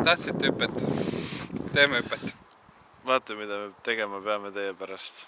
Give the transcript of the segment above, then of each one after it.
tahtsite hüpet? Teeme hüpet. Vaata, mida me tegema peame teie pärast.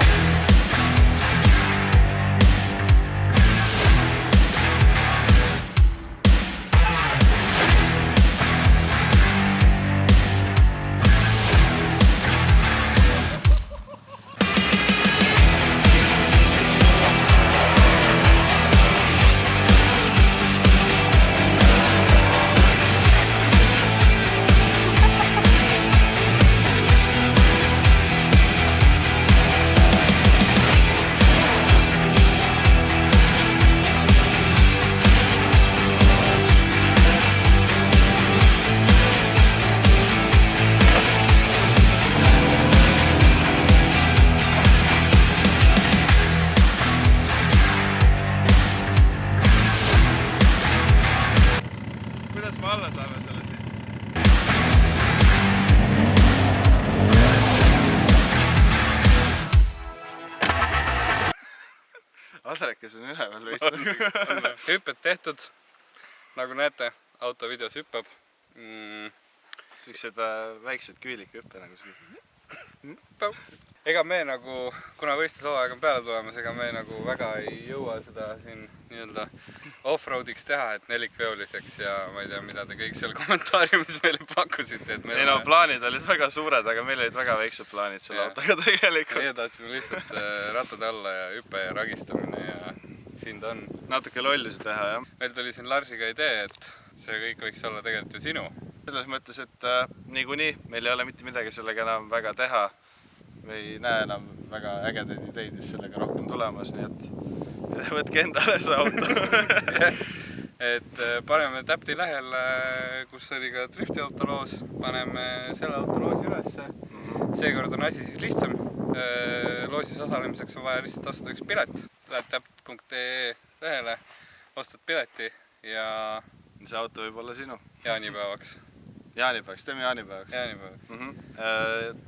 Kuidas me alla saame selle siin? Adrekas on üleval veits. Hüpped tehtud. Nagu näete, auto videos hüppab. Siuksed väiksed küülikhüppe nagu siin. Ega me nagu, kuna võistlushooaeg on peale tulemas, ega me nagu väga ei jõua seda siin nii-öelda off-roadiks teha, et nelikveoliseks ja ma ei tea, mida te kõik seal kommentaariumis meile pakkusite. Ei no plaanid olid väga suured, aga meil olid väga väiksed plaanid selle autoga tegelikult. Meie tahtsime lihtsalt rattad alla ja hüppe ja ragistamine ja siin ta on. Natuke lollusi teha, jah. Meil tuli siin Larsiga idee, et see kõik võiks olla tegelikult ju sinu. Selles mõttes, et niikuinii meil ei ole mitte midagi sellega enam väga teha. Me ei näe enam väga ägedaid ideid, mis sellega rohkem tulemas, nii et võtke endale see auto. Et paneme täpti lehel, kus oli ka drifti autoloos, paneme selle autoloosi ülesse. Seekord on asi siis lihtsam. Loosis osalemiseks on vaja lihtsalt osta üks pilet. Lähed täpt.ee lehele, ostad pileti ja see auto võib olla sinu. Jaanipäevaks. Jaanipäevaks, teeme jaanipäevaks. Jaanipäevaks.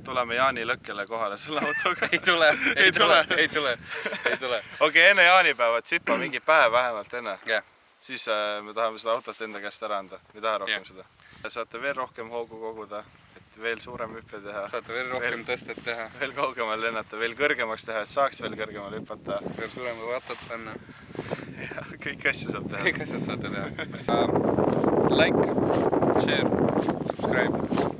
Tuleme Jaani lõkkele kohale selle autoga. Ei tule. Okei, enne jaanipäevat sipa mingi päev vähemalt enne. Jah. Siis me tahame seda autot enda käest ära anda. Me taha rohkem seda. Saate veel rohkem hoogu koguda, et veel suurem hüppe teha. Saate veel rohkem tõstet teha. Veel kaugemal lennata, veel kõrgemaks teha, et saaks veel kõrgemal hüpata. Veel suurema rattad panna. Ja, kõik asju saab teha. Kõik asjad saate teha. Like, share, subscribe.